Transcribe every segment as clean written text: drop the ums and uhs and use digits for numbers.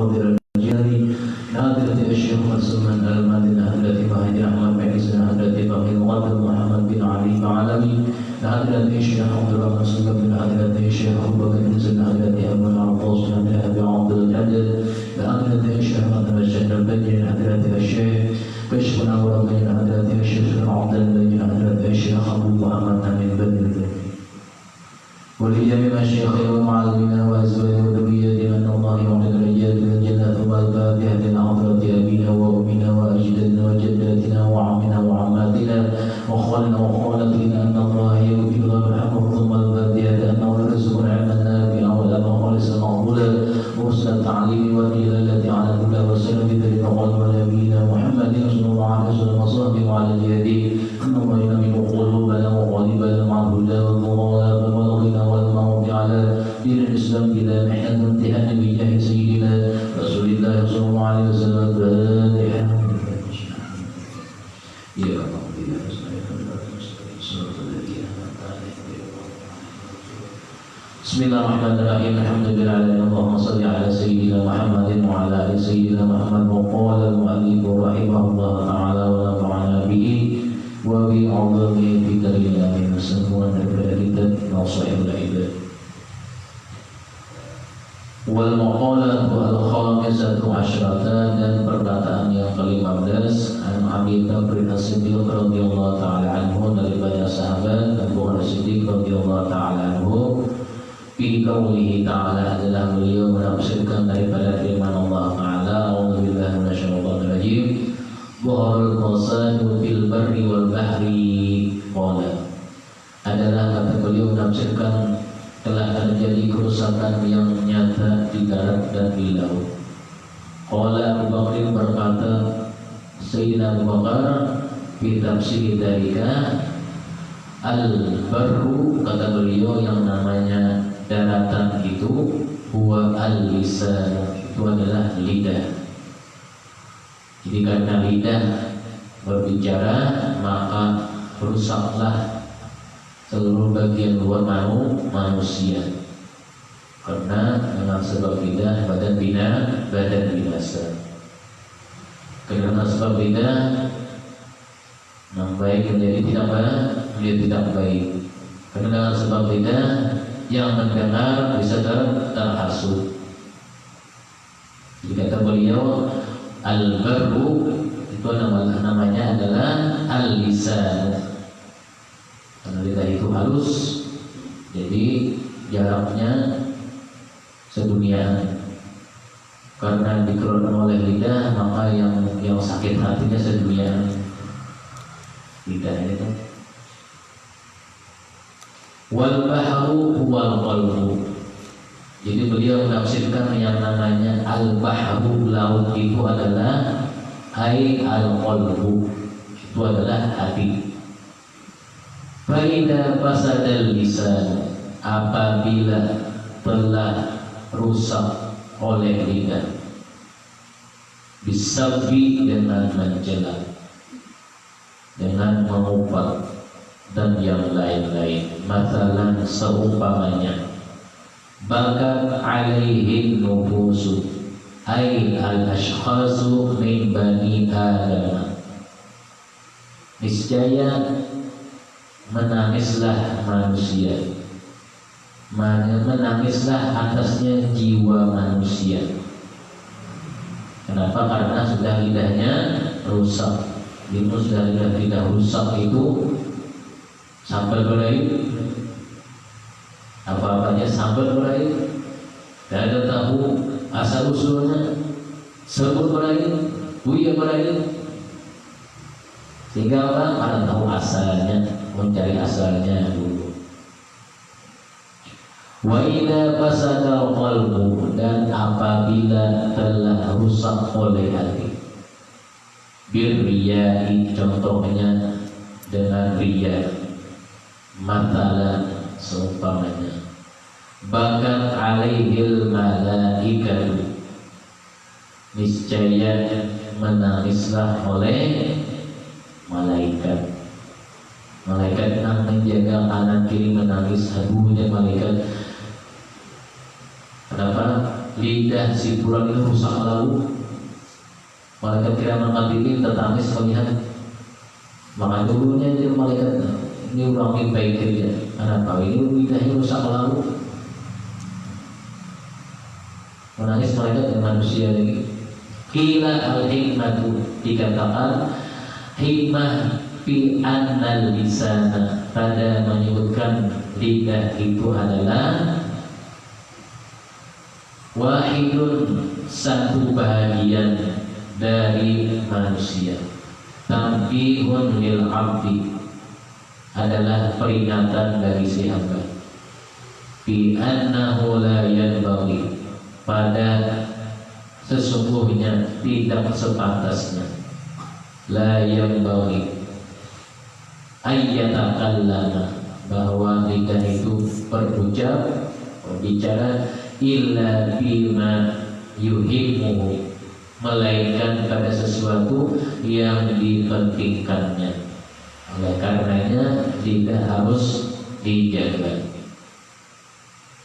القادر الجاري لحضرة الشيخ مسلمان المدينة حضرة مهدي أحمد بن إسحاق حضرة فقيه القادر محمد بن علي العالمي لحضرة الشيخ عبد الرحمن سلطان بن حضرة الشيخ أبو بكر بن زيد حضرة أبو العباس بن أبي عبد الجليل لحضرة الشيخ محمد الشيخ البدري حضرة الشيخ كشف الأمر بين حضرة الشيخ عبد الله حضرة الشيخ أبو محمد أمين بدر ولجميع مشايخنا ومعلمنا وأزواجنا وذرياتنا أن الله يعلن درجات الجنة ثم الفاتحة لحضرة أبينا وأمنا وأجدادنا وجداتنا وعمنا وعماتنا وخالنا وخالتنا أن الله يغفر ويرحمهم ثم الفاتحة أنه يرزقنا علما نافعا وأبا خالصا مقبولا وحسن التعليم والدلالة على الهدى والسلام بذكر ونبينا محمد صلى الله عليه وسلم وصحبه وعلى الهادي أن الله ينمي قلوبنا وقلوبنا مع الهدى والضلال والموت على دين الإسلام بلا محنة امتحان بجاه سيدنا رسول الله صلى الله عليه وسلم الفاتحة. يا رب بسم الله الرحمن الرحيم الحمد لله اللهم صل على سيدنا محمد وعلى آل سيدنا محمد وقال المؤلف رحمه الله تعالى ونفعنا به وبعظمه في دارنا من سنوات الفائدة نصائح العباد. والمقالة الخامسة عشرة dan perkataan yang ke-15 an Abi Bakr As-Siddiq radhiyallahu taala anhu daripada sahabat Abu Bakar As-Siddiq radhiyallahu taala anhu fi qaulihi ta'ala adalah beliau menafsirkan daripada firman Allah taala a'udzubillahi minasyaitonir rajim Dhaharul fasadu fil barri wal bahri qala adalah kata beliau menafsirkan telah terjadi kerusakan yang nyata di darat dan di laut. Qala Abu Bakr berkata Sayyidina Abu Bakar fi tafsir dalika al-barru kata beliau yang namanya daratan itu huwa al-lisan itu adalah lidah. Jadi karena lidah berbicara maka rusaklah seluruh bagian luar manusia. Karena dengan sebab lidah badan binasa. Karena sebab lidah yang baik menjadi tidak baik. Karena dengan sebab lidah yang mendengar bisa terhasut. Jadi kata beliau al-barru itu namanya adalah al-lisan. Karena lidah itu halus, jadi jaraknya sedunia. Karena dikeluarkan oleh lidah, maka yang sakit hatinya sedunia. Lidah itu. Wal bahru huwal qalbu. Jadi beliau menafsirkan yang namanya al-bahru laut itu adalah al-qalbu. Itu adalah hati. Faida fasadal lisan apabila telah rusak oleh lidah bisabi dengan mencela dengan mengumpat dan yang lain-lain masalan seumpamanya bakat alaihin nufusu ay al-ashkhasu min bani adam niscaya menangislah manusia, menangislah atasnya jiwa manusia. Kenapa? Karena sudah lidahnya rusak. Itu sudah lidah rusak itu sampai berair, apa-apanya sampai berair. Tidak ada tahu asal usulnya, sebut berair, buaya berair. Sehingga orang pada tahu asalnya, mencari asalnya dulu. Wa idza fasada qalbu dan apabila telah rusak oleh hati. Birriyai contohnya dengan riya. Matalan seumpamanya. Bakat alaihil malaikatu. Niscaya menangislah oleh malaikat. Malaikat yang menjaga kanan kiri menangis, aduhnya malaikat. Kenapa? lidah si bulan itu rusak lalu. Malaikat kiraman katibin tertangis melihat, maka dulunya dia malaikat ini orang baik kerja. Kenapa ini lidahnya rusak lalu? Menangis malaikat dan manusia lagi. Qila al-hikmatu, dikatakan hikmah fi annal lisana, pada menyebutkan lidah itu adalah wahidun, satu bahagian dari manusia. Tanbihun lil abdi, adalah peringatan dari si hamba. Bi annahu la yanbaghi, pada sesungguhnya tidak sepantasnya, la yanbaghi ayyatakallama, bahwa lidah itu berbicara illa bima yuhimmuhu, melainkan pada sesuatu yang dipentingkannya. Oleh karenanya tidak harus dijaga.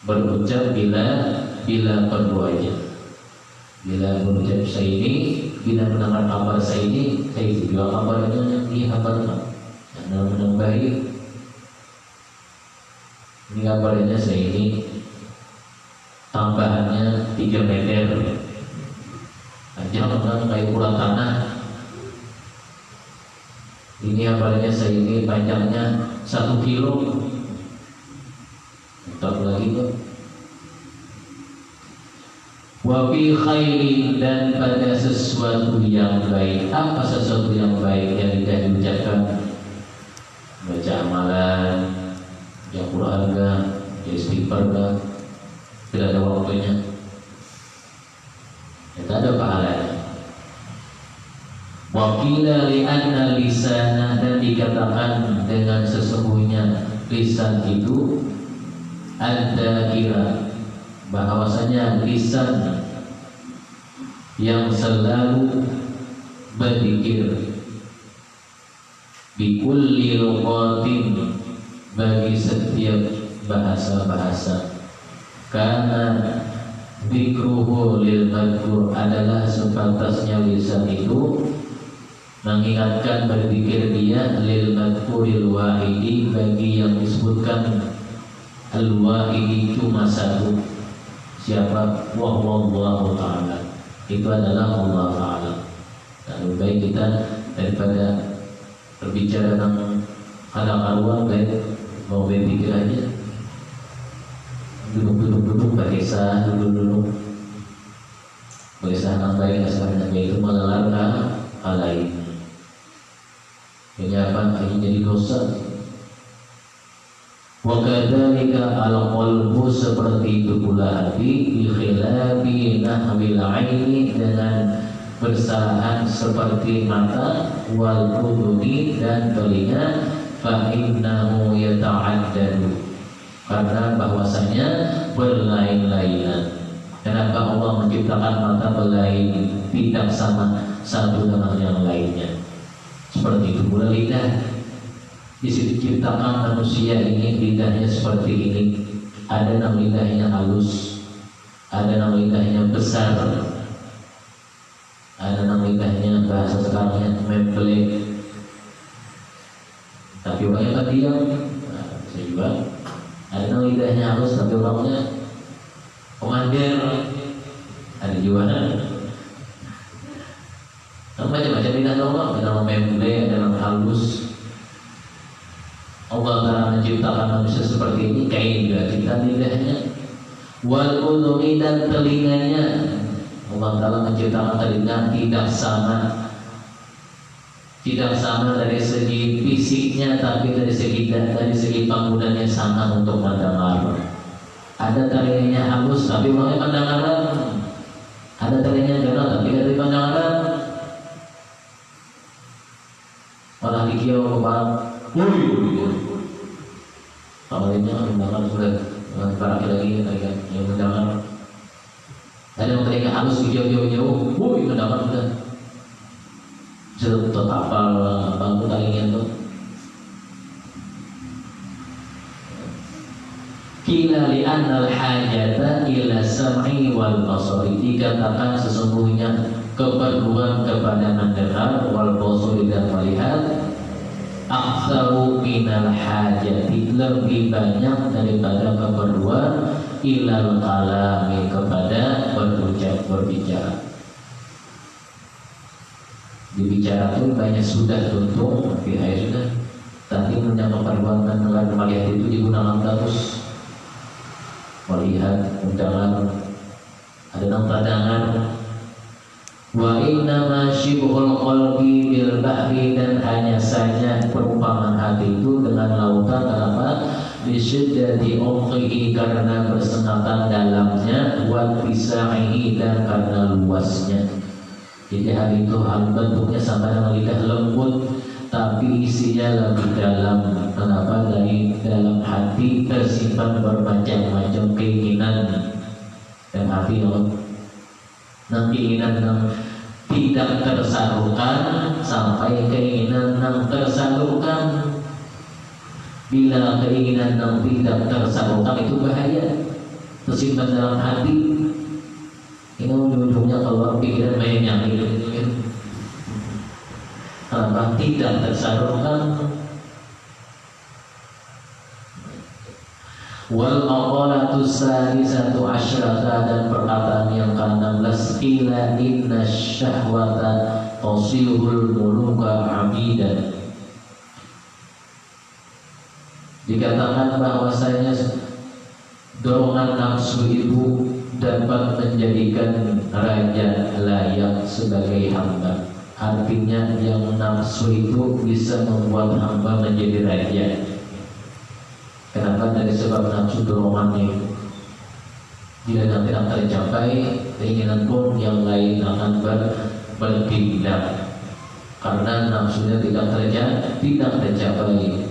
Berucap bila perlu aja. Bila berucap saya ini, bila mendengar kabar saya ini, saya juga kabarnya yang dihabarkan. Yang menang baik. Ini kabarnya saya ini tambahannya 3 meter. Jangan kayak pulang tanah. Ini kabarnya saya ini panjangnya 1 kilo. Tak lagi kok. Wa fi khairin, dan pada sesuatu yang baik. Apa sesuatu yang baik yang tidak diucapkan? Baca amalan, baca Quran, baca istighfar, tidak ada waktunya. Tidak ada pahalanya. Wakila li'anna lisana, dan dikatakan dengan sesungguhnya lisan itu ada kira, bahwasanya lisan yang selalu berzikir, bikulli luqatin, bagi setiap bahasa-bahasa, karena dzikruhu lil madhkur, adalah sepantasnya lisan itu mengingatkan, berzikir dia lil madhkuril wahidi, bagi yang disebutkan al-wahidi cuma satu. Siapa? Wallahu ta'ala, itu adalah Allah Ta'ala. Dan lebih baik kita daripada berbicara tentang karuan, baik mau berpikir aja, duduk pakai sah, duduk pakai sah yang baik, asalnya itu mengelarkan hal lain. Ini apa? Ini jadi dosa. Wa kadzalika al-qalbu, seperti itu pula hati, bi khilafi nahwil aini, dengan bersalahan seperti mata, wal udhuni, dan telinga, fa innahu yata'addadu, karena bahwasanya berlain-lainan. Kenapa Allah menciptakan mata berlain, tidak sama satu dengan yang lainnya? Seperti itu pula lidah. Di situ diciptakan manusia ini lidahnya seperti ini. Ada yang lidahnya halus, ada yang lidahnya besar, ada yang lidahnya bahasa sekarangnya memplek. Tapi orangnya kan diam. Saya juga. Ada yang lidahnya halus tapi orangnya komandir. Ada juga. Macam-macam lidah Allah. Ada yang memplek, ada yang halus. Allah Ta'ala menciptakan manusia seperti ini, kayak juga kita lidahnya. Wal udhuni, dan telinganya. Allah Ta'ala menciptakan telinga tidak sama. Tidak sama dari segi fisiknya, tapi dari segi penggunaannya sama untuk mendengar. Ada telinganya halus tapi orangnya pendengaran. Ada telinganya galak tapi dari pendengaran. Orang dikiau kepala, kamarnya mendengar sudah para lagi yang mendengar. Ada yang telinga halus jauh-jauh, mendengar sudah. Sudah hafal bangku talingnya tuh. Kila li'annal hajata ila sam'i wal basari, dikatakan sesungguhnya keperluan kepada mendengar wal basari dan melihat aktsaru minal hajati, lebih banyak daripada keperluan ilal kalami, kepada berbicara. Dibicara itu banyak sudah tuntung, tapi sudah. Tapi punya keperluan mendengar melihat itu digunakan terus. Melihat undangan, ada padangan. Wa inna ma syibhul qalbi bil bahri, dan hanya saja perumpamaan hati itu dengan lautan. Kenapa? Bisyiddati umqihi, karena bersengatan dalamnya, wa tisa'ihi, dan karena luasnya. Jadi hati itu bentuknya sama dengan lidah lembut, tapi isinya lebih dalam. Kenapa? Dari dalam hati tersimpan bermacam-macam keinginan, dan hati keinginan yang tidak tersalurkan sampai keinginan yang tersalurkan. Bila keinginan yang tidak tersalurkan itu bahaya, tersimpan dalam hati. Ini ujung-ujungnya keluar pikiran banyak gitu. Kenapa? Tidak tersalurkan. Wal aqalatu salisatu asyrata, dan perkataan yang ke-16, ila inna syahwata tasihul muluka abidan. Dikatakan bahwasanya dorongan nafsu itu dapat menjadikan raja layak sebagai hamba. Artinya yang nafsu itu bisa membuat hamba menjadi raja. Kenapa? Dari sebab nafsu dorongannya itu. Bila tidak tercapai, keinginan pun yang lain akan bertindak, karena nafsunya tidak tercapai.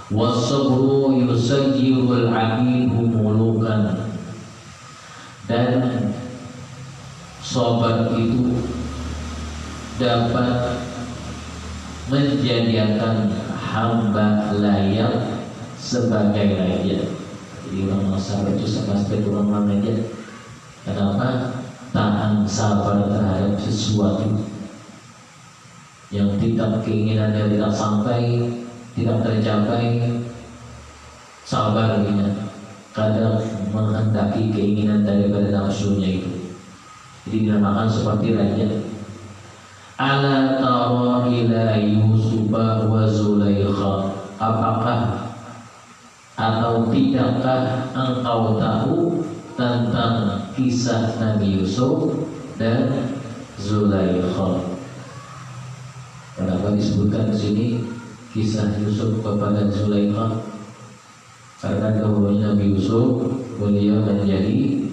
Wasabru yusajjirul abidu mulukan, dan sabar itu dapat menjadikan hamba layak sebagai raja. Jadi orang sabar itu sama seperti orang raja. Kenapa? Tahan sabar terhadap sesuatu yang keinginannya tidak sampai, tidak tercapai. Sabar artinya kadang menghendaki keinginan daripada nafsunya itu. Jadi dinamakan seperti raja. Ala tara ila Yusufa wa Zulaikha, apakah atau tidakkah engkau tahu tentang kisah Nabi Yusuf dan Zulaikha? Kenapa disebutkan di sini kisah Yusuf kepada Zulaikha? Karena dahulunya Nabi Yusuf, beliau menjadi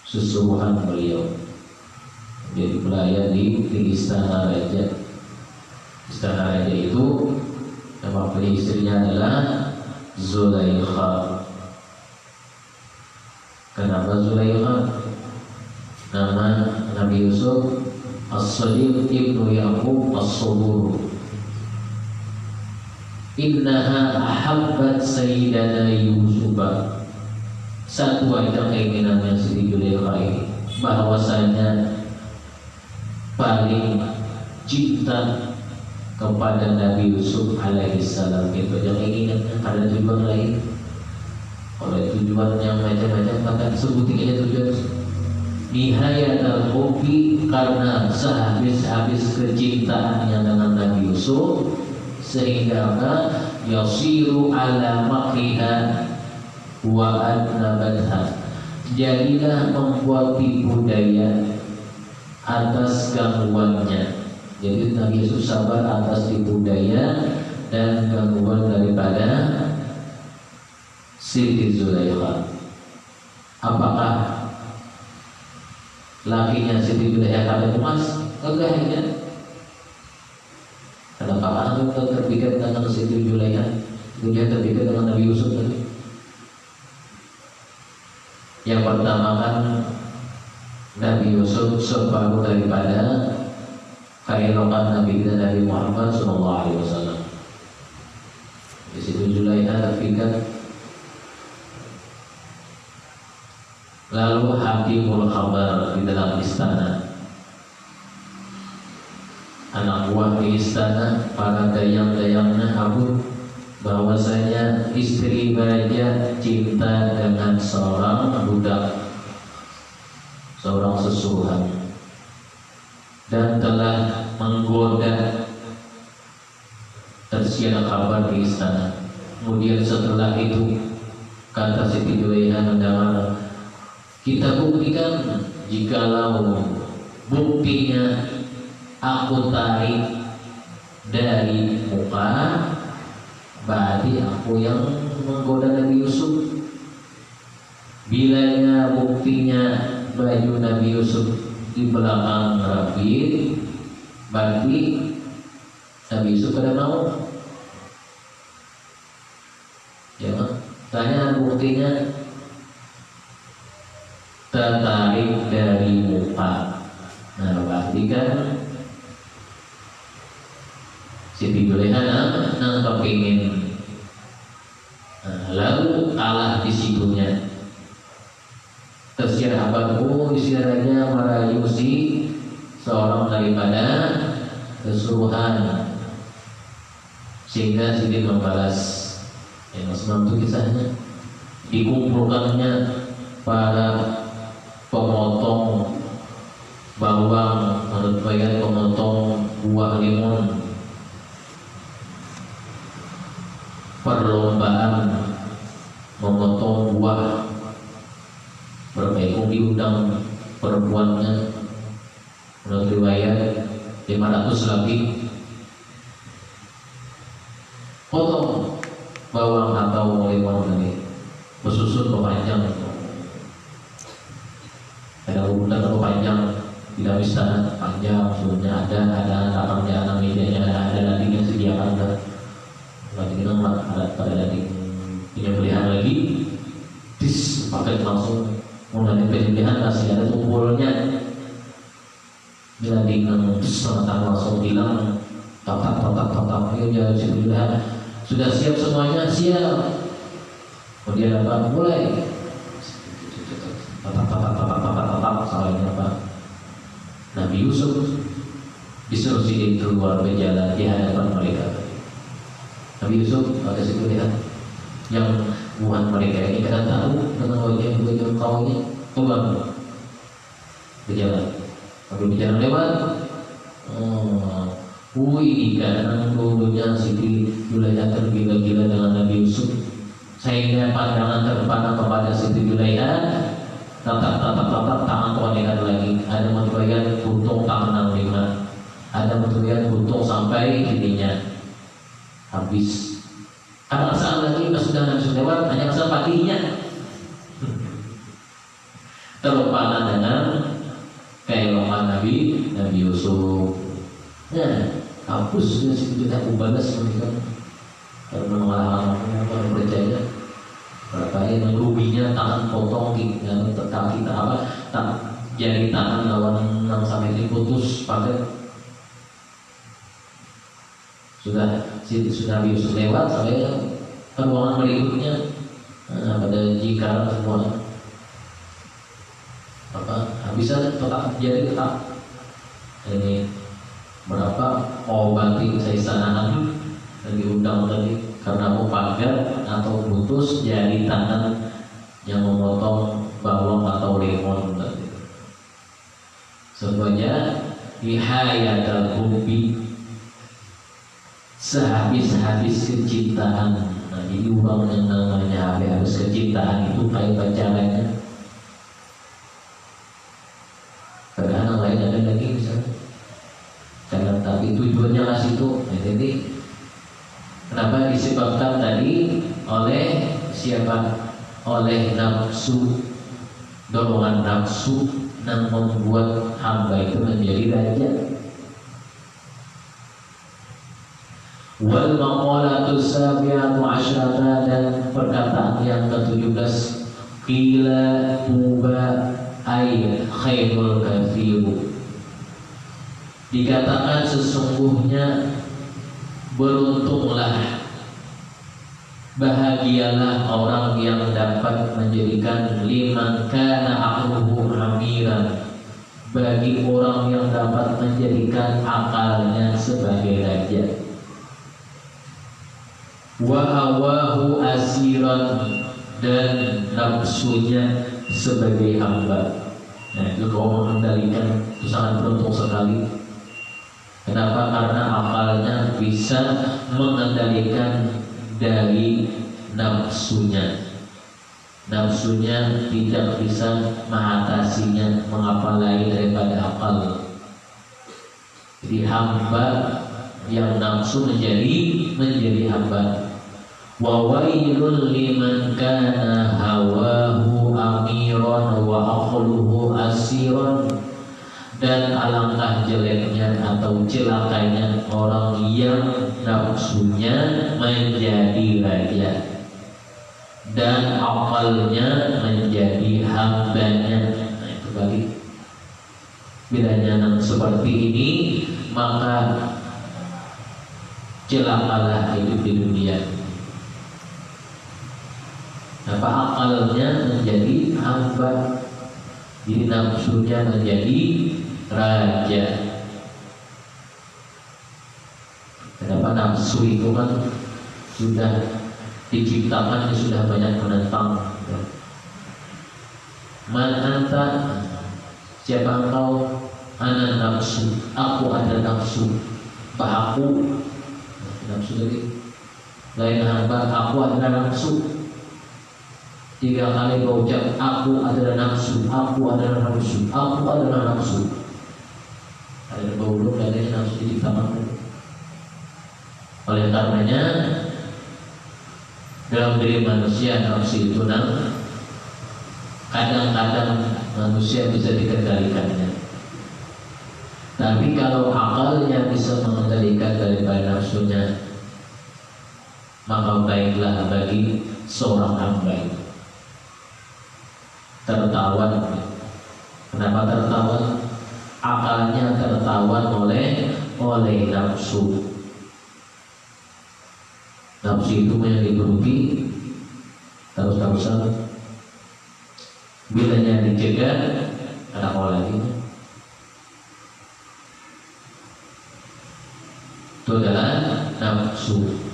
susuruhan beliau, jadi pelayan di istana raja. Istana raja itu nama istrinya adalah Zulaikha. Kenapa Zulaikha? Nama Nabi Yusuf As-Sadiq ibnu Yaqub As-Subur. Innaha ahabbat sayyidana Yusufa. Satu aja keinginannya Siti Zulaikha ini, bahwasanya paling cinta kepada Nabi Yusuf alaihissalam. Itu yang inginnya, ada tujuan lain. Kalau tujuan yang macam-macam maka sebutin aja tujuan. Nihayatul hubbi, karena sehabis-habis kecintaannya dengan Nabi Yusuf, sehingga yasiru ala makriha wa adnabatha, jadilah membuat tipu daya atas gangguannya. Jadi Nabi Yusuf sabar atas tipu daya dan gangguan daripada Siti Zulaikha. Apakah lakinya Siti Zulaikha ada emas? Enggak ya. Kenapa antum terpikir tentang Siti Zulaikha? Dia terpikir dengan Nabi Yusuf tadi. Yang pertama kan Nabi Yusuf separuh daripada keelokan Nabi kita Nabi Muhammad SAW. Di situ Zulaikha terpikir Lalu hakimul khabar di dalam istana, anak buah di istana, para dayang-dayangnya kabur bahwasanya istri raja cinta dengan seorang budak, seorang sesuruhan, dan telah menggoda. Tersiar kabar di istana. Kemudian setelah itu kata Siti Julaiha mendengar, kita buktikan jikalau buktinya aku tarik dari muka, berarti aku yang menggoda Nabi Yusuf. Bilanya buktinya baju Nabi Yusuf di belakang rapi, berarti Nabi Yusuf pada mau. Ya, tanya buktinya tertarik dari muka. Nah, berarti kan Siti Julaiha nang kepingin, lalu kalah di situnya. Tersiar apa? Oh, istilahnya merayu si seorang daripada kesuruhan, sehingga Siti membalas. Yang sebab itu kisahnya dikumpulkannya para pemotong bawang, menurut bagian pemotong buah limun, perlombaan memotong buah, berbaikung diundang perempuannya, menurut riwayat 500 lebih, potong bawang atau limau tadi, bersusun berpanjang. Ada urutan terlalu panjang, tidak bisa panjang, sebelumnya ada lapangnya, ada mejanya, ada dagingnya sediakan, daging itu ada daging penyembelihan lagi, pakai langsung mengenai penyembelihan masih ada tumpulnya, daging setengah langsung hilang, tatap, ya sudah. Sudah siap semuanya, siap. Kemudian apa? Mulai. Tatap, salahnya apa? Nabi Yusuf disuruh Siti keluar berjalan di hadapan mereka. Nabi Yusuf pada situ lihat yang bukan mereka ini kadang tahu dengan wajah kaumnya, keluar berjalan. Lalu berjalan lewat. Wih, karena dulunya Siti Julaiha tergila-gila dengan Nabi Yusuf, sehingga pandangan terpana kepada Siti Julaiha, tatap tangan kewangian lagi. Ada menterian tutung tangan 65, ada menterian tutung sampai ininya habis. Ada saat lagi sudah lewat, hanya masa paginya terpana dengan keelokan Nabi Yusuf. Nah, hapus dia situ tidak balas mereka karena mengalami apa percaya berapa yang ruginya tangan potong kaki tak jadi tangan lawan yang sampai diputus pakai sudah Nabi Yusuf lewat sampai ke ruangan berikutnya. Pada jika semua bisa tetap ini berapa obati saisanaan dan diundang tadi karena mau pagar atau putus jari tangan yang memotong bawang atau limon tadi. Semuanya nihayatul hubbi, sehabis kecintaan. Nah, jadi uang yang namanya habis kecintaan itu kayak caranya. Padahal yang lain ada lagi misalnya. Karena tapi tujuannya lah situ. Nah, jadi kenapa disebabkan tadi oleh siapa? Oleh nafsu, dorongan nafsu yang membuat hamba itu menjadi raja. Wal maqalatu sabi'atu asyarata, dan perkataan yang ke-17, qila tuba ay khairul kathiru, dikatakan sesungguhnya beruntunglah Bahagialah orang yang dapat menjadikan liman kana aqluhu amiran, bagi orang yang dapat menjadikan akalnya sebagai raja, wa hawahu asiran, dan nafsunya sebagai hamba. Nah, itu kalau mengendalikan itu sangat beruntung sekali. Kenapa? Karena akalnya bisa mengendalikan dari nafsunya. Nafsunya tidak bisa mengatasinya, mengapa lain daripada akal. Jadi hamba yang nafsu menjadi hamba. Wa wailul liman kana hawahu amiran wa aqluhu asiran, dan alangkah jeleknya atau celakanya orang yang nafsunya menjadi raja dan akalnya menjadi hambanya. Nah, itu balik. Bilanya seperti ini, maka celakalah hidup di dunia. Apa akalnya menjadi hamba, jadi nafsunya menjadi raja. Kenapa? Nafsu itu kan sudah diciptakan, sudah banyak menentang. Man anta, siapa engkau? Ana nafsu, aku ada nafsu. Pak aku nafsu tadi lain hamba, aku adalah nafsu. 3 kali kau ucap aku adalah nafsu, aku adalah nafsu, aku adalah nafsu. Ada bau adanya nafsu diciptakan. Oleh karenanya dalam diri manusia nafsu itu kadang-kadang manusia bisa dikendalikannya. Tapi kalau akalnya bisa mengendalikan daripada nafsunya, maka baiklah bagi seorang hamba itu. Tertawan. Kenapa tertawan? Akalnya tertawan oleh nafsu. Nafsu itu yang dituruti terus-terusan. Bilanya dicegah, ada apa lagi? Itu adalah nafsu.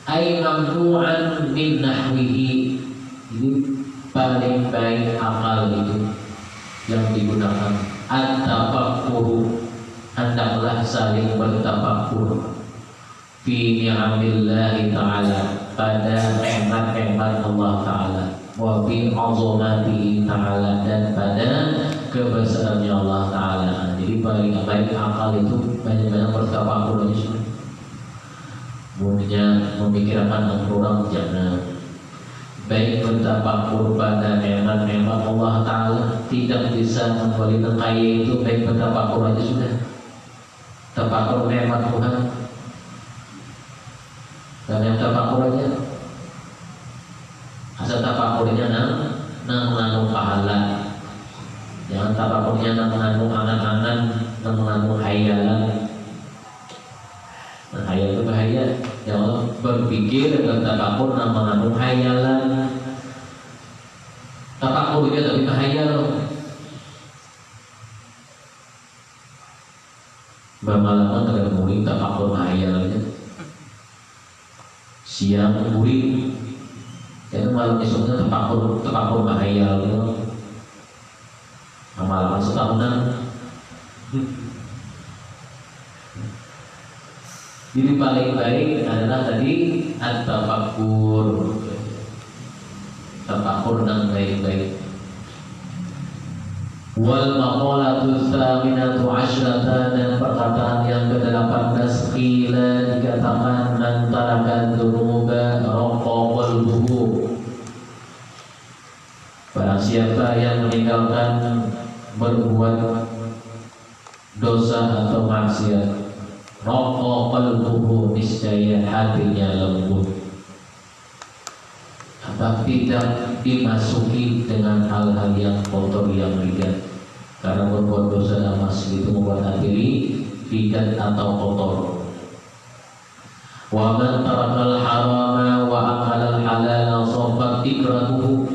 Ay mamnu'an min nahwihi. Ini paling baik akal itu yang digunakan. At-tafakkur, hendaklah saling bertafakkur fi ni'amillahi ta'ala, pada nikmat-nikmat Allah Ta'ala, wa fi azamatihi ta'ala, dan pada kebesarannya Allah Ta'ala. Jadi paling baik akal itu banyak-banyak bertafakkur aja. Mungkin memikirkan orang jangan. Baik bertafakkur pada nikmat-nikmat Allah Ta'ala, tidak bisa memberi kaya itu, baik bertafakkur aja sudah. Tafakkur nikmat Tuhan, dan yang tafakkur aja. Asal tafakkurnya mengandung pahala. Jangan tafakkurnya mengandung angan-angan, mengandung hayalan. Dan hayal itu bahaya. Ya Allah, berpikir dan tafakkur mengandung hayalan. Tafakkur itu tapi bahaya. Bermalam terhadap murid tafakkur hayalnya. Siang murid, itu malam esoknya tafakkur bahayalnya. Amalan setahunan. Jadi paling baik adalah tadi at-tafakkur, tafakkur yang baik-baik. Wal maqalatu tsaminatu asyrata, dan perkataan yang ke-18, qila, dikatakan, man taraka dzunuba raqa qalbuhu, barang siapa yang meninggalkan berbuat dosa atau maksiat, raqa qalbuhu, niscaya hatinya lembut. Apa? Tidak dimasuki dengan hal-hal yang kotor, yang ligat. Karena berbuat dosa dan maksiat itu membuat hati ligat atau kotor. Wa man tarakal harama wa akalal halala sobat tikratuhu.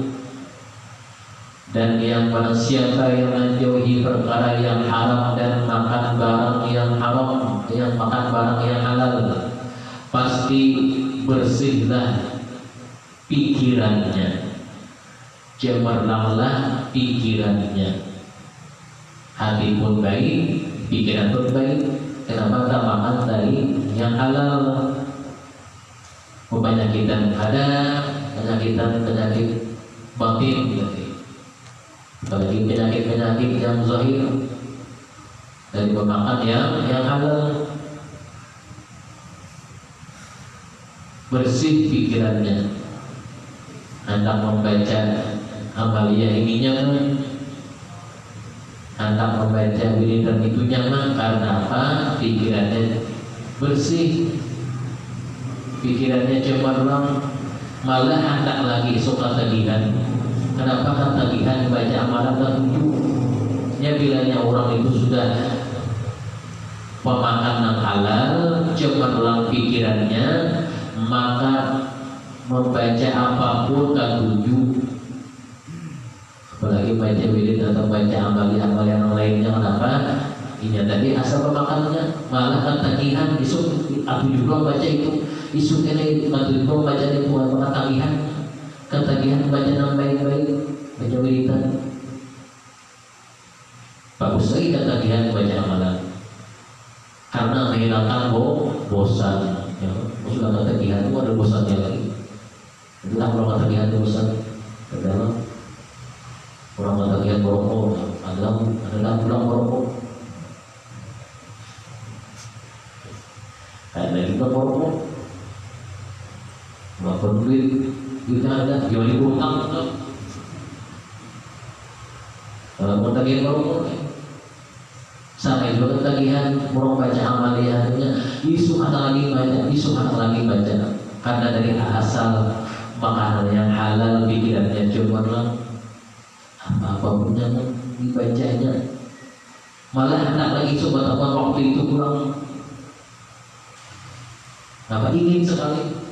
Dan yang barang siapa yang menjauhi perkara yang haram dan makan barang yang haram, yang makan barang yang halal, pasti bersihlah pikirannya, cemerlanglah pikirannya. Hati pun baik, pikiran pun baik. Kenapa tak makan dari yang halal? Penyakitan ada, penyakit batin, apalagi penyakit yang zahir dari memakan yang halal. Bersih pikirannya, hendak membaca amalia ini nyaman, hendak membaca wiridan itu nyaman. Karena apa? Pikirannya bersih, pikirannya cemerlang, malah hendak lagi suka tagihan. Kenapa kan tagihan baca amalan tertentu? Ya bilanya orang itu sudah pemakan yang halal, cemerlang pikirannya, maka membaca apapun tak tuju. Apalagi baca wirid atau baca amal yang lainnya. Kenapa? Ini tadi asal pemakannya, malah kan tagihan. Isuk aku juga baca itu, isuk ini aku juga baca itu, apakah tagihan? Ketagihan baca yang baik-baik, baca wiridan. Bagus lagi ketagihan baca amalan, karena menghilangkan bosan. Ya, sudah ketagihan itu ada bosannya lagi. Itulah kalau ketagihan itu bosan. Adalah orang ketagihan merokok, adalah pulang merokok. Ada juga merokok, nggak perlu duit ada, jual utang. Kalau ketagihan merokok, sampai juga ketagihan merokok baca amaliyahnya, isu ada lagi baca, karena dari asal makanan yang halal pikirannya cemerlang, apapun yang dibacanya, malah hendak lagi coba waktu itu kurang, apa ingin sekali.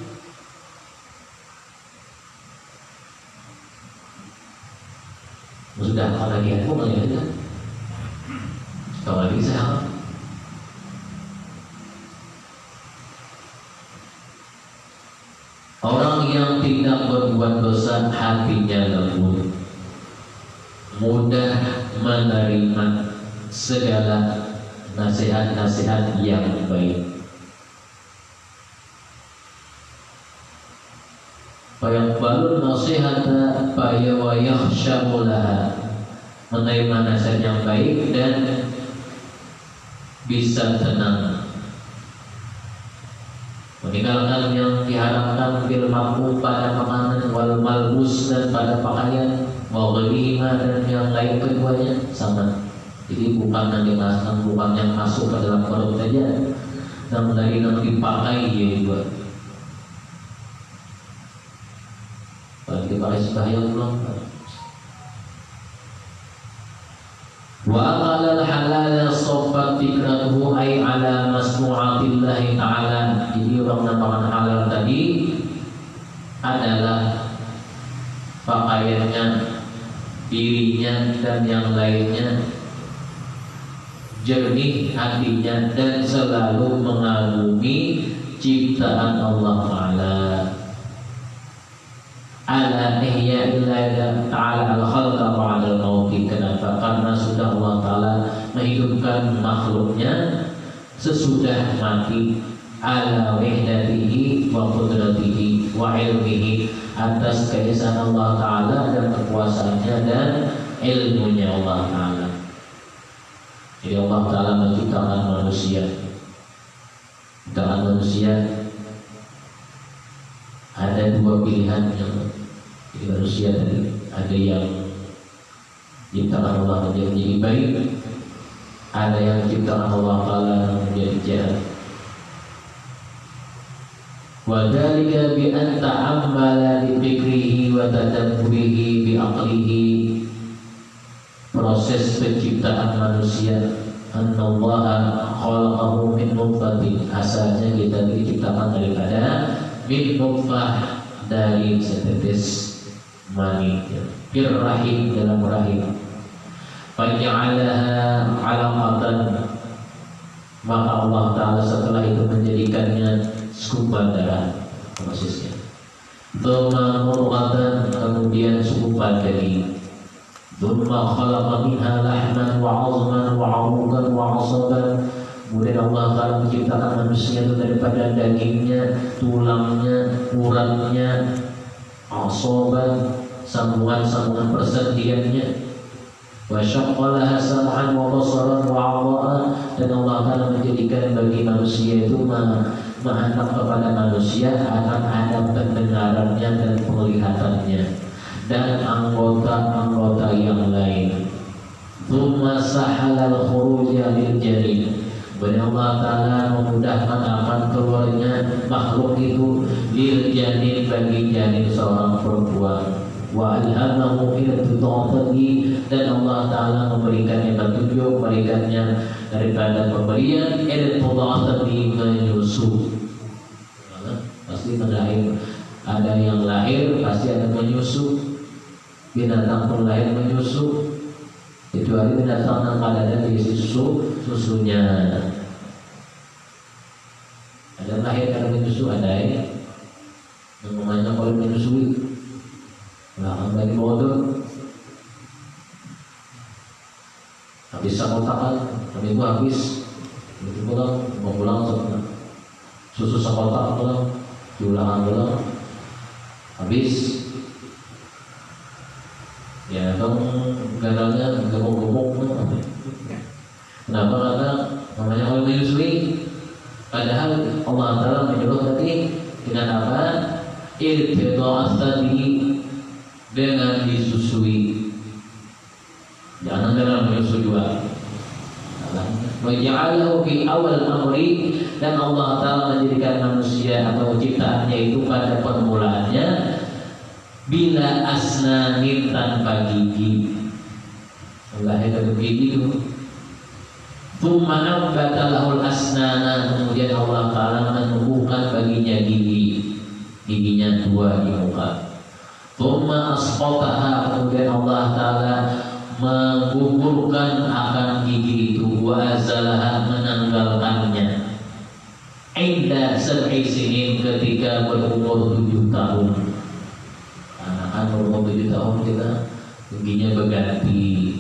Sudah ketagihan pun aja, kalau lagi sehat. Orang yang tidak berbuat dosa hatinya lembut, mudah menerima segala nasihat-nasihat yang baik. Fayaqbalun nasihata wa yakhshawulaha, menerima nasihat yang baik dan bisa tenang, meninggalkan yang diharamkan bil ma'mum pada makanan, wal malbus dan pada pakaian, wal ghalima dan yang lain keduanya sama. Jadi bukan yang dimasukkan, bukan yang masuk ke dalam perut saja, namun dari yang dipakai dia juga. Kalau dipakai sembahyang belum. Wa aqala al-halal sobat fikratuhu ay ala masnu'atillahi ta'ala. Jadi orang namakan halal tadi adalah pakaiannya, dirinya dan yang lainnya, jernih hatinya dan selalu mengagumi ciptaan Allah Ta'ala. Ala ihya'illahi ta'ala al-khalqa ba'da al-mauti. Kenapa? Karena sudah Allah Ta'ala menghidupkan makhluknya sesudah mati. Ala wihdatihi wa qudratihi wa ilmihi, atas keesaan Allah Ta'ala dan kekuasaannya dan ilmunya Allah Ta'ala. Jadi Allah Ta'ala menciptakan manusia. Ciptaan manusia ada dua pilihan yang di manusia tadi. Ada yang ciptakan Allah menjadi baik, ada yang ciptakan Allah Ta'ala menjadi jahat. Wa dzalika bi an ta'ammala bi fikrihi wa tadabburihi bi aqlihi. Proses penciptaan manusia annallaha khalaqahu min nutfatin, asalnya kita diciptakan daripada min nutfah, dari setetes mani fir rahim, dalam rahim. Faja'alaha 'alaqatan, maka Allah Ta'ala setelah itu menjadikannya segumpal darah, prosesnya. Thumma murghatan, kemudian segumpal daging. Thumma khalaqa minha lahman wa 'azman wa 'aruqan wa 'asaban, kemudian Allah Ta'ala menciptakan manusia itu daripada dagingnya, tulangnya, uratnya, asaban, sambungan-sambungan persendiannya. Wa syaqqalaha sam'an wa basaran wa 'adha'an, dan Allah Ta'ala menjadikan bagi manusia itu menghantam kepada manusia akan ada pendengarannya dan penglihatannya dan anggota-anggota yang lain. Tsumma sahalal khuruja lil janin, kemudian Allah Ta'ala memudahkan akan keluarnya makhluk itu lil janin, bagi janin seorang perempuan. Wa alhamahu irtidatihi, dan Allah Ta'ala memberikannya petunjuk, memberikannya daripada pemberian irtidatihi, menyusu. Pasti terlahir, ada yang lahir pasti ada menyusu. Binatang pun lahir menyusu, kecuali binatang yang ada diisi susunya. Ada lahir karena menyusu, ada ya. Namanya kalau menyusui, nah lagi bodoh, habis sakotakan, kami itu habis, pulang, mau pulang susu sakotak pulang, diulangan pulang, habis. Ya, kamu gatalnya gemuk-gemuk. Kenapa? Karena namanya kalau menyusui. Padahal Allah Ta'ala menyuruh tadi dengan apa? Irtida'at tadi, dengan disusui. Jangan dengan menyusui juga. Wa ja'alahu fi awal amri, dan Allah Ta'ala menjadikan manusia atau ciptaannya itu pada permulaannya bila asnanin, tanpa gigi. Lahir dari gigi itu. Tsumma ambata lahul asnana, kemudian Allah Ta'ala menumbuhkan baginya gigi, giginya 2 di muka. Tsumma asqataha, kemudian Allah Ta'ala menggugurkan akan gigi itu, wa azalaha, menanggalkannya. Inda sab'i sinin, ketika berumur 7 tahun. Anak berumur 7 tahun kita giginya berganti.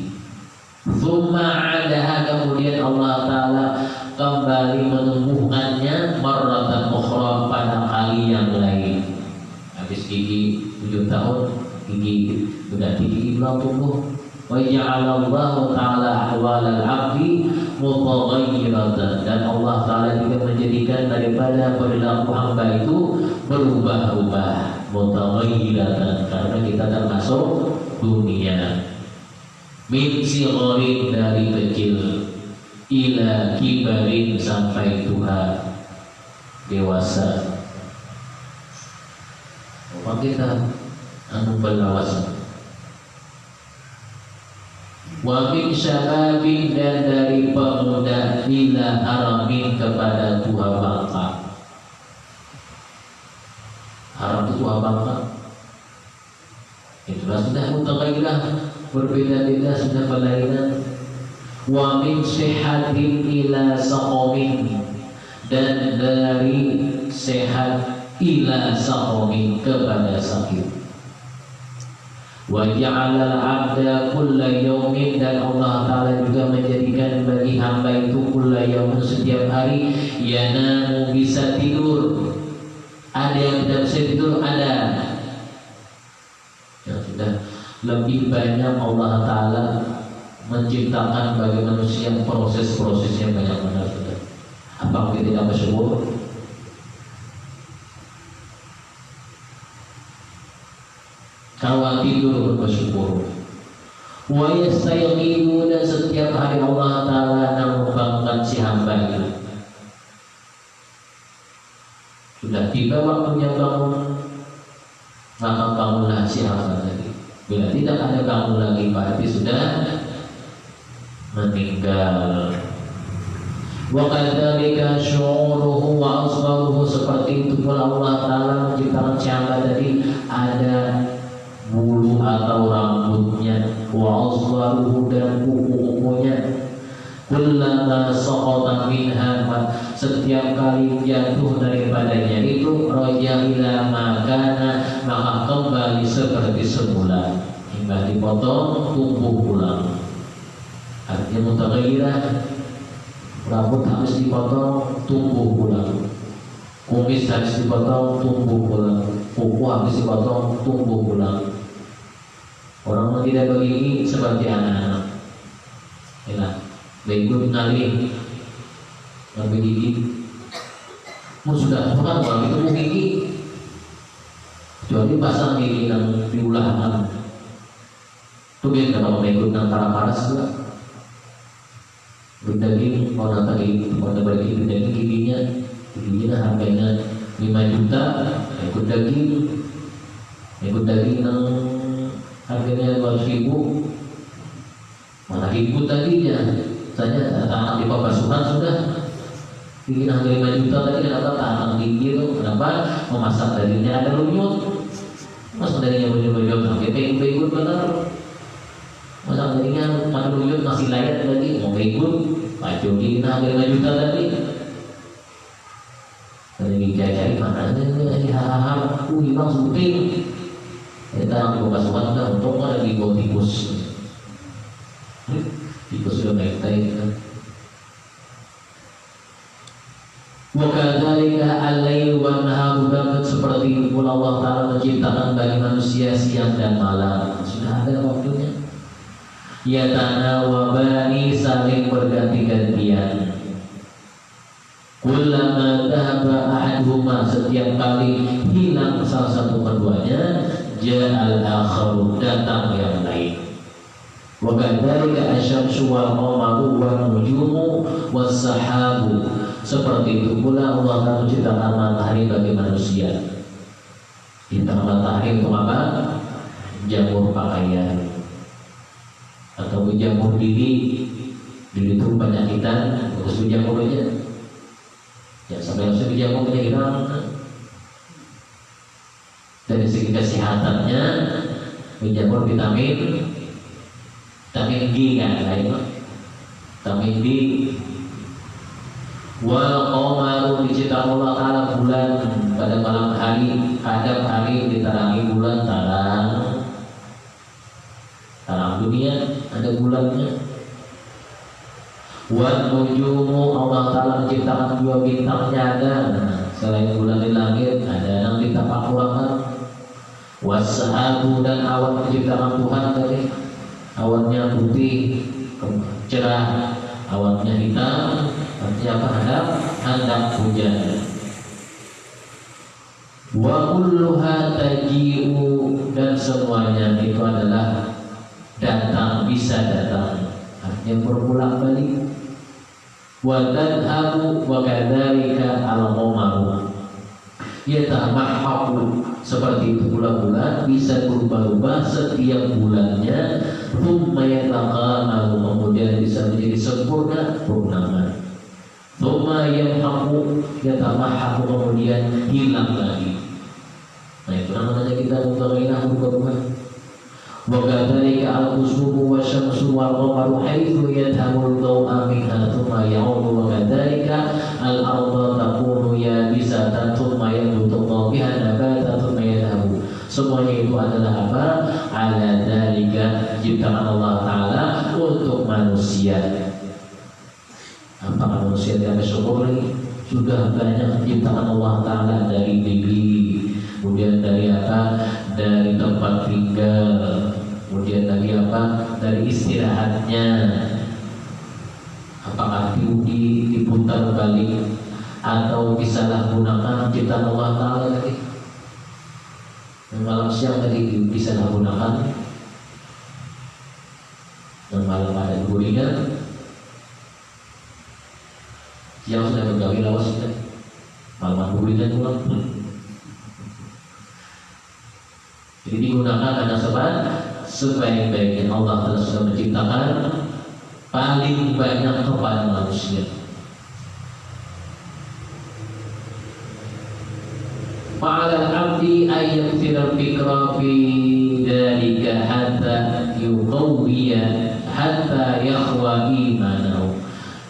Tsumma adaha, kemudian Allah Ta'ala kembali menumbuhkannya marratan ukhra, pada kali yang lain. Habis gigi 7 tahun, gigi berganti, gigi belum tumbuh. Wa ja'alallahu Ta'ala ahwalal 'abdi mutaghayyiratan, dan Allah Ta'ala juga menjadikan daripada perilaku hamba itu berubah-ubah, mutaghayyiratan, karena kita termasuk dunia. Min sigharin, dari kecil, ila kibarin, sampai Tuhan dewasa. Maka kita anu belawasan. Wa min syababin, dan dari pemuda, ila haramin, kepada tua bangka. Haram itu tua bangka. Itulah sudah mutaghayyirah, berbeda-beda, sudah berlainan. Wa min sihatin ila saqamin, dan dari sehat ila saqamin, kepada sakit. Wa ja'alal 'abda kulla yaumin, dan Allah Ta'ala juga menjadikan bagi hamba itu kulla yaumin, setiap hari, yanamu, bisa tidur. Ada yang tidak bisa tidur, ada. Yang sudah lebih banyak Allah Ta'ala menciptakan bagi manusia proses-prosesnya banyak benar sudah. Apa kita tidak bersyukur? Kalau tidur bersyukur. Wa yastayqidu, dan setiap hari Allah Ta'ala membangunkan si hamba itu. Sudah tiba waktunya bangun, maka bangunlah si hamba tadi. Bila tidak ada bangun lagi, berarti sudah meninggal. Wa kadzalika syu'uruhu wa asgharuhu, seperti itu pula Allah Ta'ala menciptakan siapa tadi, ada bulu atau rambutnya, wa asgharuhu, dan kuku-kukunya. Kullama saqata minha, setiap kali jatuh daripadanya itu, raja ila makana, maka kembali seperti semula, hingga dipotong tumbuh pulang. Artinya mutaghayyirah, rambut habis dipotong tumbuh pulang, kumis habis dipotong tumbuh pulang, kuku habis dipotong tumbuh pulang. Orang yang tidak begini seperti anak-anak, ya, berikut ngalih ngambil gigi, sudah bukan orang itu gigi, kecuali pasang gigi yang diulahkan. Itu biar kalau berikut antara paras juga. Berdaging, mau nanti mau bagi berdaging giginya harganya 5 juta, ikut daging yang harganya 200.000, mana ribu tadinya saja tanah di Pabasuhan sudah bikin harga 5 juta tadi. Kenapa tanah gigi itu? Kenapa memasak dagingnya ada lunyut, masak dagingnya lunyut sampai ikut benar. Masa dagingnya mana lunyut masih layak lagi, mau ikut maju di harga 5 juta tadi. Tadi cari mana ini harap hilang syuting. Kita di Pabasuhan sudah untung lagi bau tikus. Tikus sudah naik kan. Wa kadzalika al-lail wan nahar, seperti itu pula Allah Ta'ala menciptakan bagi manusia siang dan malam. Sudah ada waktunya. Yatanawabani, saling berganti-gantian. Kullama dhahaba ahaduhuma, setiap kali hilang salah satu keduanya, ja'al akharu, datang yang lain. Wa kadzalika asy-syamsu wal qamaru wan nujumu was sahabu, seperti itu pula Allah Ta'ala menciptakan matahari bagi manusia. Ciptakan matahari untuk apa? Jamur pakaian atau jamur diri itu penyakitan, terus jamur aja. Ya sampai harus dijamur penyakitan. Dari segi kesehatannya menjamur vitamin D kan, lain vitamin D. Wal qamaru, diciptakan Allah Ta'ala bulan pada malam hari, hadap hari diterangi bulan, terang dunia ada bulannya. Wan nujumu, Allah Ta'ala menciptakan 2 bintangnya ada, selain bulan di langit ada yang di tapak ruangan. Wassahabu, dan awan menciptakan Tuhan tadi, awannya putih cerah, awannya hitam, artinya apa? Hendak hujan. Wa kulluha taji'u, dan semuanya itu adalah datang, bisa datang, artinya berpulang balik. Wa tadhabu, wa kadzalika al-qamaru yatamahhabu, seperti itu pula bulan bisa berubah-ubah setiap bulannya. Thumma yataqamaru, kemudian bisa menjadi sempurna, purnama. Thumma yamhaqu, yatamahhabu, kemudian hilang lagi. Nah itu namanya kita mutaghayyirah, berubah-ubah. Wa kadzalika al-qusubu wasyamsu wal qamaru haitsu yadhamul daw'a minha thumma ya'udu. Wa kadzalika al-ardhu takunu yabisatan thumma yabutu biha nabatan thumma yadhabu. Semuanya itu adalah apa? Ala dzalika, ciptaan Allah Ta'ala untuk manusia. Apakah manusia tidak bersyukur lagi? Sudah banyak ciptaan Allah Ta'ala, dari gigi, kemudian dari apa? Dari tempat tinggal, kemudian dari apa? Dari istirahatnya. Apakah diputar balik atau disalahgunakan ciptaan Allah Ta'ala tadi? Malam siang tadi disalahgunakan, dan malam ada guringan. Siang sudah bergawi lawas sudah, malam guringan pulang. Jadi digunakan karena sebab sebaik-baiknya Allah telah sudah menciptakan paling banyak kepada manusia. ayyakthira fikra fi dzalika hatta yuqawwiya hatta yakhwa imanahu.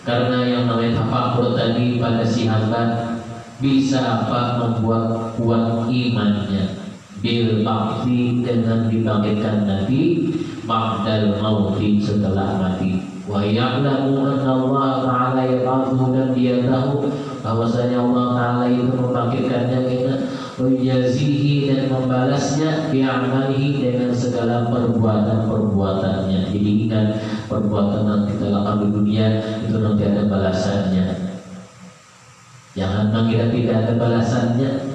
Karena yang namanya tafakur tadi pada si hamba bisa apa membuat kuat imannya. Bil ba'thi, dengan dibangkitkan nanti, ba'dal mauti, setelah mati. Wa ya'lamu anna Allah ta'ala yab'athu, dan dia tahu bahwasanya Allah Ta'ala itu membangkitkannya dengan menjazihi dan membalasnya bi'amalihi, dengan segala perbuatan-perbuatannya. Jadi ingat, perbuatan yang kita lakukan di dunia itu nanti ada balasannya. Jangan mengira tidak ada balasannya.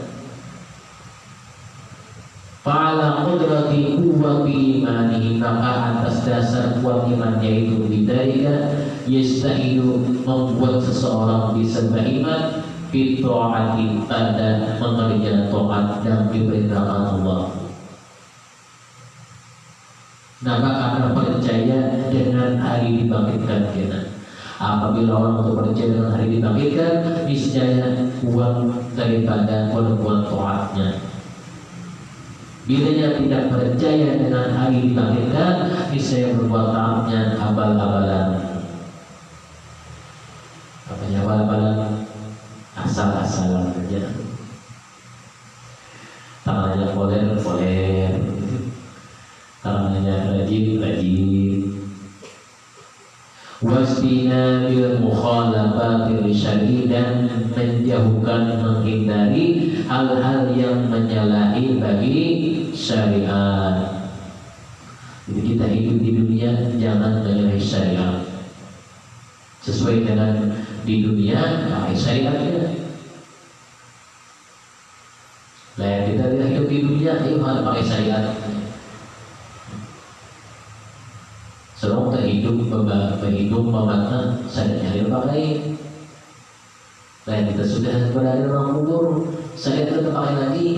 Fa'ala qudrati quwwati imanihi, maka atas dasar kuat imannya itu bidzalika yastahidu, membuat seseorang bisa beriman fi ta'ati, pada mengerjakan taat dan diperintahkan Allah. Maka karena percaya dengan hari dibangkitkan kita. Apabila orang itu percaya dengan hari dibangkitkan, niscaya kuat daripada perbuatan taatnya. Bila dia tidak percaya dengan hari dibangkitkan, niscaya berbuat taatnya abal-abalan. Apanya abal-abalan? Asal-asalan saja. Tangannya poler, tangannya rajin. Wasbina bil mukhalafatil syar'i, dan menjauhkan, menghindari hal-hal yang menyalahi bagi syariat. Jadi kita hidup di dunia jangan menyalahi syariat. Sesuai dengan di dunia pakai syariatnya. Lah kita hidup di dunia itu harus pakai syariat. Serong terhidup memakna syariat yang pakai. Lain kita sudah berada di ruang kubur, syariat kita pakai lagi.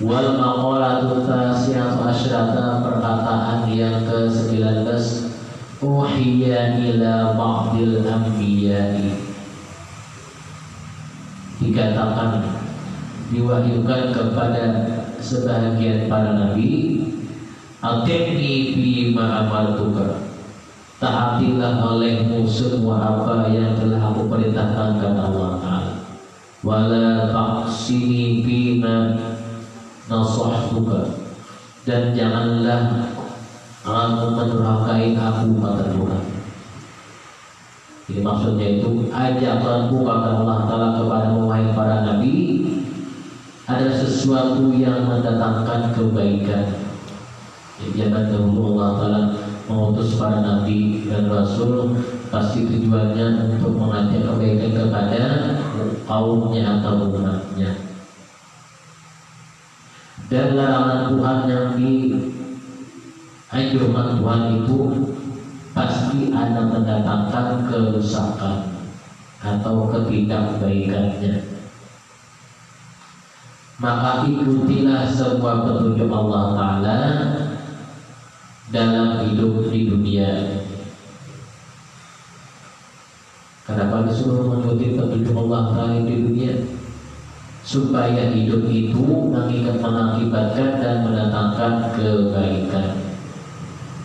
Wal maqalatu tasiyatu asyrata, perkataan yang ke-19, uhiya ila ba'dil anbiya'i, dikatakan diwahyukan kepada sebahagian para nabi, ati'ni bima amartuka, taatilah olehmu semua apa yang telah aku perintahkan kepada Allah Ta'ala. Wala ta'sini bima nasahtuka, dan janganlah kamu mendurhakai aku, kata Tuhan. Jadi maksudnya itu ajakanku kata Allah Ta'ala kepada wahai para nabi adalah sesuatu yang mendatangkan kebaikan. Zaman dahulu Allah Ta'ala mengutus para nabi dan rasul pasti tujuannya untuk mengajak kebaikan kepada kaumnya atau umatnya. Dan larangan Tuhan yang dianjurkan Tuhan itu pasti akan mendatangkan kerusakan atau ketidakbaikannya. Maka ikutilah semua petunjuk Allah Ta'ala dalam hidup di dunia. Kenapa disuruh mengikuti petunjuk Allah Ta'ala di dunia? Supaya hidup itu mengakibatkan dan mendatangkan kebaikan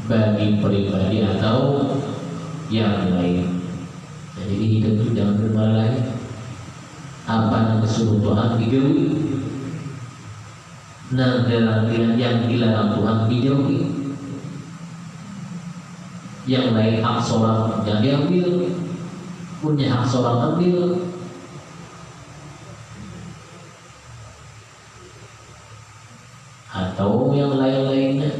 bagi pribadi atau yang lain. Jadi hidup itu jangan bermalah. Apa yang disuruh Tuhan dijauhi, nah yang dilarang Tuhan dijauhi. Yang lain hak seorang yang diambil, punya hak seorang ambil. Atau yang lain-lainnya.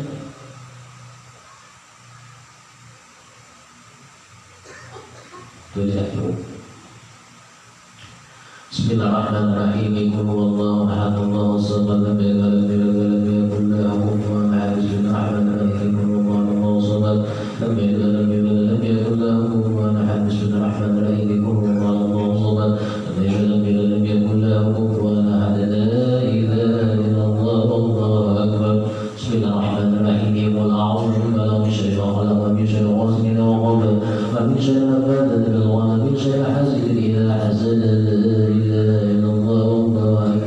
Bismillahirrahmanirrahim. Qul huwallahu ahad, Allahu samad, lam yalid walam yakul lahu kufuwan ahad. Bismillahirrahmanirrahim. Qul huwallahu samad, lam yalid walam yakul lahu kufuwan ahad. Bismillahirrahmanirrahim. Qul huwallahu samad, lam yalid walam yakul lahu kufuwan ahad. La ilaha illallah, wallahu akbar. Bismillahirrahmanirrahim. Qul a'udzu billahi min syarri ma khalaq, wa min syarri ghasiqin idza waqab, wa min syarri naffathati fil 'uqad, wa min syarri hasidin idza hasad. La ilaha illallah, wallahu akbar.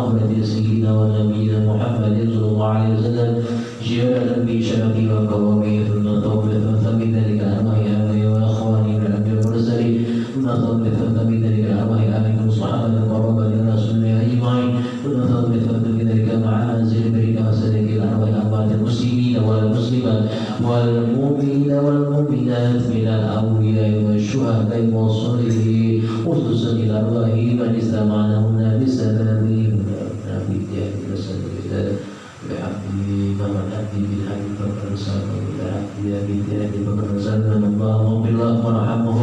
سيدنا ونبينا محمد صلى الله عليه وسلم جعل بشرفه وكرمه ثم توبة بذلك أرواح آبائي وإخواني من الأنبياء والمرسلين ثم توبة بذلك أرواح آبائي والصحابة وقرابة رسول الله أجمعين ثم توبة بذلك معازل بريك وسلك الأرواح أموات المسلمين والمسلمات والمؤمنين والمؤمنات من الأولياء والشهداء والصالحين خصوصا الأرواح من استمعناهن بسبب في الدين وسبب بحقه فمن أتي بالحق فقد سلم بالحق بالدين فقد سلم اللهم بالله وارحمه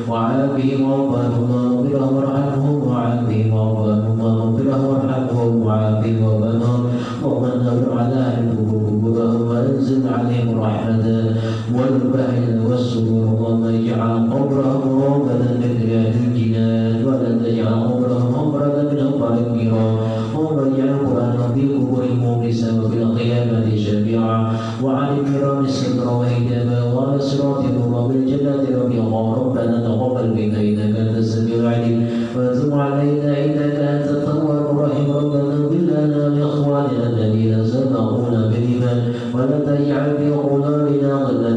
وعافه وعافه اللهم بالله وارحمه وعافه وعافه اللهم بالله وارحمه وعافه وعافه ومن نبر على قبورهم وانزل عليهم الرحمة والبهجة والسرور اللهم اجعل قبرهم روضة من رياض الجنان ولا تجعل قبرهم مبردا من أبواب النيران اللهم اجعل القرآن في قبورهم مونسا وفي القيامة شفيعا وعن الكرام الستر وهجابا وعلى الصراط نورا بالجنة رفيقا ربنا تقبل منا إنك أنت السميع العليم وتب علينا إنك أنت التواب الرحيم ربنا اغفر لنا لإخواننا الذين سبقونا بالإيمان ولا تجعل في قلوبنا غلا